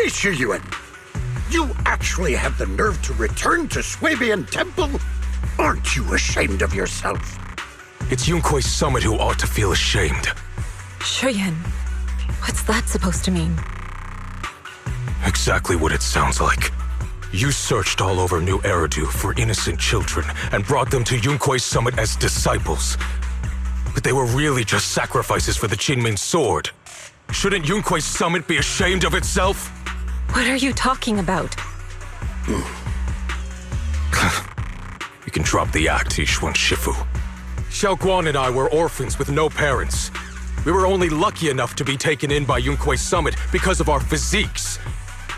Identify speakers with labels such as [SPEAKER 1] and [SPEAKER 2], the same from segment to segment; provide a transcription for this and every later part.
[SPEAKER 1] Shiyuan, you actually have the nerve to return to Swabian Temple? Aren't you ashamed of yourself?
[SPEAKER 2] It's Yunkui's summit who ought to feel ashamed.
[SPEAKER 3] Shiyuan, what's that supposed to mean?
[SPEAKER 2] Exactly what it sounds like. You searched all over New Eridu for innocent children and brought them to Yunkui's summit as disciples. But they were really just sacrifices for the Qingming sword. Shouldn't Yunkui's summit be ashamed of itself?
[SPEAKER 3] What are you talking about?
[SPEAKER 2] You can drop the act, Yishuan Shifu. Xiaoguang and I were orphans with no parents. We were only lucky enough to be taken in by Yunkui's summit because of our physiques.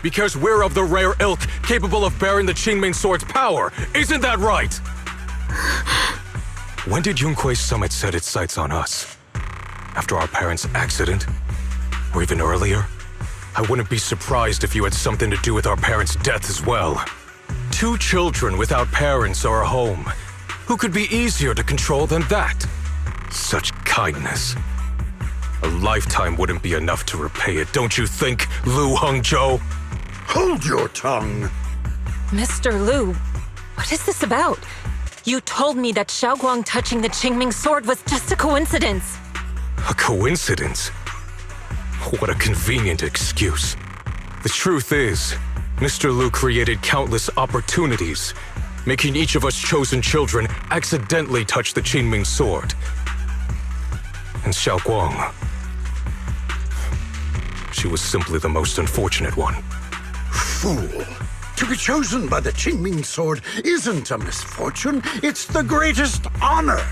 [SPEAKER 2] Because we're of the rare ilk capable of bearing the Qingming sword's power. Isn't that right? When did Yunkui's summit set its sights on us? After our parents' accident? Or even earlier? I wouldn't be surprised if you had something to do with our parents' death as well. 2 children without parents or a home. Who could be easier to control than that? Such kindness. A lifetime wouldn't be enough to repay it, don't you think, Lu Hengzhou?
[SPEAKER 1] Hold your tongue.
[SPEAKER 3] Mr. Lu, what is this about? You told me that Xiaoguang touching the Qingming sword was just a coincidence.
[SPEAKER 2] A coincidence? What a convenient excuse. The truth is, Mr. Lu created countless opportunities, making each of us chosen children accidentally touch the Qingming sword. And Xiaoguang, she was simply the most unfortunate one.
[SPEAKER 1] Fool. To be chosen by the Qingming sword isn't a misfortune, it's the greatest honor.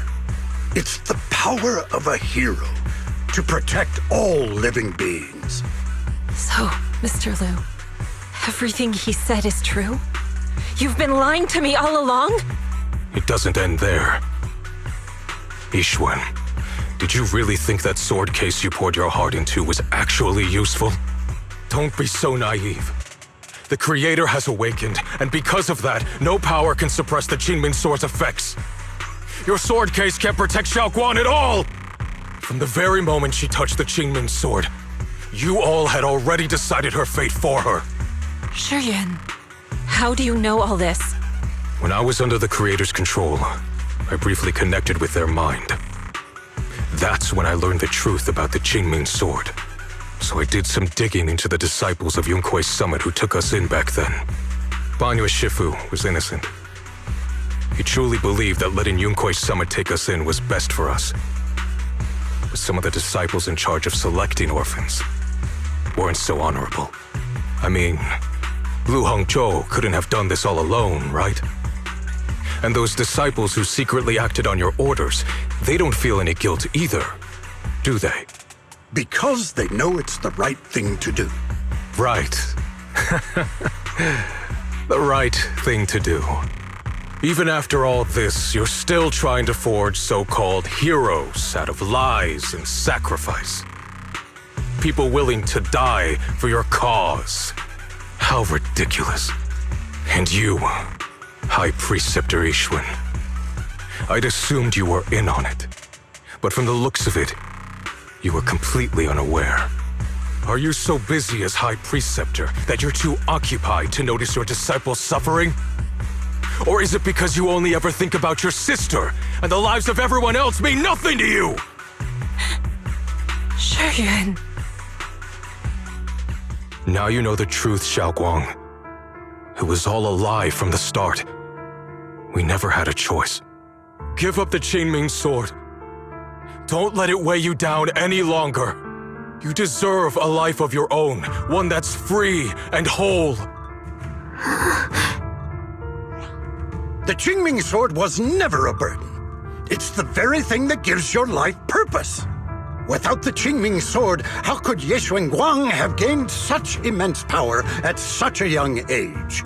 [SPEAKER 1] It's the power of a hero to protect all living beings.
[SPEAKER 3] So, Mr. Lu, everything he said is true? You've been lying to me all along?
[SPEAKER 2] It doesn't end there. Yishuan, did you really think that sword case you poured your heart into was actually useful? Don't be so naive. The Creator has awakened, and because of that, no power can suppress the Qingming sword's effects. Your sword case can't protect Xiaoguang at all! From the very moment she touched the Qingming sword, you all had already decided her fate for her.
[SPEAKER 3] Shiyuan, how do you know all this?
[SPEAKER 2] When I was under the Creator's control, I briefly connected with their mind. That's when I learned the truth about the Qingming sword. So I did some digging into the disciples of Yunkui's summit who took us in back then. Banyue Shifu was innocent. He truly believed that letting Yunkui's summit take us in was best for us. But some of the disciples in charge of selecting orphans weren't so honorable. I mean, Lu Hengzhou couldn't have done this all alone, right? And those disciples who secretly acted on your orders, they don't feel any guilt either, do they?
[SPEAKER 1] Because they know it's the right thing to do.
[SPEAKER 2] Right. The right thing to do. Even after all this, you're still trying to forge so-called heroes out of lies and sacrifice. People willing to die for your cause. How ridiculous. And you, High Preceptor Yishuan. I'd assumed you were in on it. But from the looks of it, you were completely unaware. Are you so busy as High Preceptor that you're too occupied to notice your disciples suffering? Or is it because you only ever think about your sister, and the lives of everyone else mean nothing to you?
[SPEAKER 3] Shiyuan.
[SPEAKER 2] Now you know the truth, Xiaoguang. It was all a lie from the start. We never had a choice. Give up the Qingming sword. Don't let it weigh you down any longer. You deserve a life of your own, one that's free and whole.
[SPEAKER 1] The Qingming sword was never a burden. It's the very thing that gives your life purpose. Without the Qingming sword, how could Ye Guang have gained such immense power at such a young age?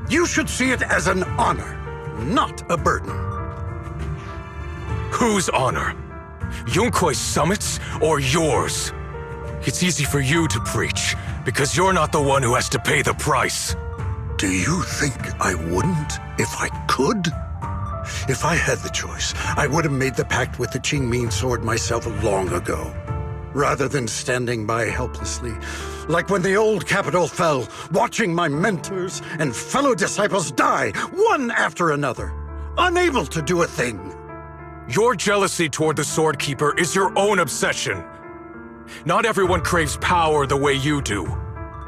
[SPEAKER 1] You should see it as an honor, not a burden.
[SPEAKER 2] Whose honor? Yunkui's summit's or yours? It's easy for you to preach, because you're not the one who has to pay the price.
[SPEAKER 1] Do you think I wouldn't if I could? If I had the choice, I would have made the pact with the Qingming sword myself long ago. rather than standing by helplessly, like when the old capital fell, watching my mentors and fellow disciples die, one after another, unable to do a thing.
[SPEAKER 2] Your jealousy toward the Sword Keeper is your own obsession. Not everyone craves power the way you do.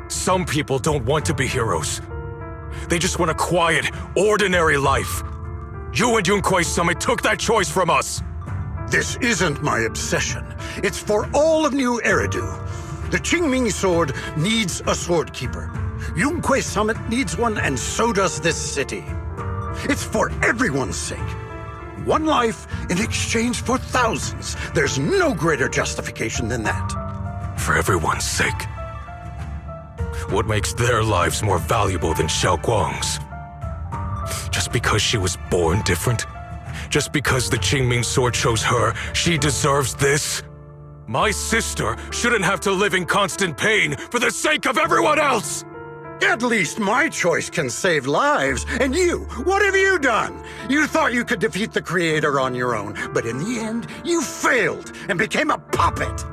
[SPEAKER 2] Some people don't want to be heroes. They just want a quiet, ordinary life. You and Yunquai Summit took that choice from us.
[SPEAKER 1] This isn't my obsession. It's for all of New Eridu. The Qingming Sword needs a Sword Keeper. Yunquai Summit needs one, and so does this city. It's for everyone's sake. One life in exchange for thousands. There's no greater justification than that.
[SPEAKER 2] For everyone's sake. What makes their lives more valuable than Xiaoguang's? Just because she was born different? Just because the Qingming Sword chose her, she deserves this? My sister shouldn't have to live in constant pain for the sake of everyone else!
[SPEAKER 1] At least my choice can save lives. And you, what have you done? You thought you could defeat the Creator on your own, but in the end, you failed and became a puppet.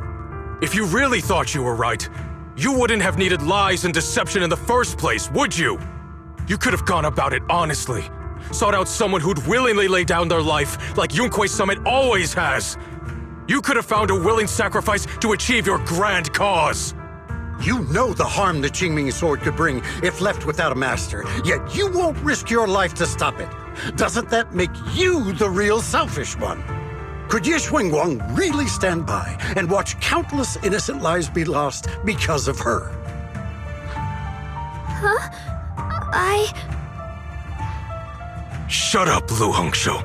[SPEAKER 2] If you really thought you were right, you wouldn't have needed lies and deception in the first place, would you? You could have gone about it honestly. Sought out someone who'd willingly lay down their life like Yunquai Summit always has. You could have found a willing sacrifice to achieve your grand cause.
[SPEAKER 1] You know the harm the Qingming Sword could bring if left without a master, yet you won't risk your life to stop it. Doesn't that make you the real selfish one? Could Ye Xuanguang really stand by and watch countless innocent lives be lost because of her?
[SPEAKER 4] Huh?
[SPEAKER 2] Shut up, Lu Hengzhou.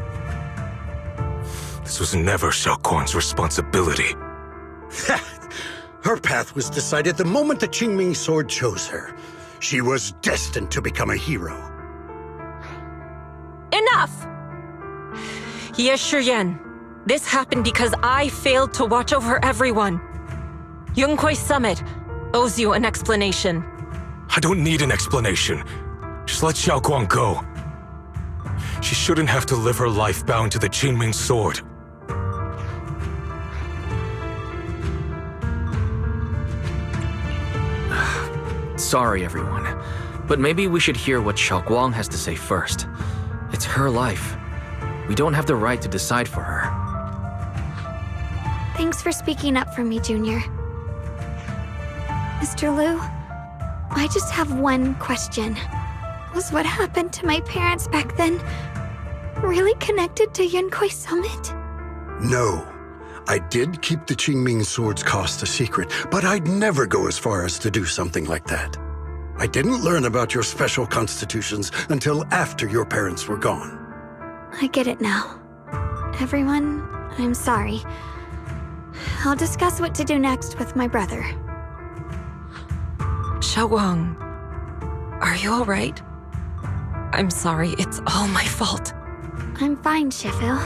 [SPEAKER 2] This was never Xiaoguang's responsibility.
[SPEAKER 1] Her path was decided the moment the Qingming Sword chose her. She was destined to become a hero.
[SPEAKER 3] Enough! Ye Shiyuan, this happened because I failed to watch over everyone. Yunquai Summit owes you an explanation.
[SPEAKER 2] I don't need an explanation. Just let Xiaoguang go. She shouldn't have to live her life bound to the Qingming Sword.
[SPEAKER 5] Sorry, everyone, but maybe we should hear what Xiaoguang has to say first. It's her life. We don't have the right to decide for her.
[SPEAKER 4] Thanks for speaking up for me, Junior. Mr. Lu, I just have one question. Was what happened to my parents back then really connected to Yunquai Summit?
[SPEAKER 1] No. I did keep the Qingming Sword's cost a secret, but I'd never go as far as to do something like that. I didn't learn about your special constitutions until after your parents were gone.
[SPEAKER 4] I get it now. Everyone, I'm sorry. I'll discuss what to do next with my brother.
[SPEAKER 3] Xiaoguang, are you all right? I'm sorry, it's all my fault.
[SPEAKER 4] I'm fine, Shifil.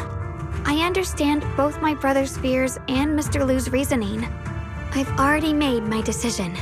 [SPEAKER 4] I understand both my brother's fears and Mr. Lu's reasoning. I've already made my decision.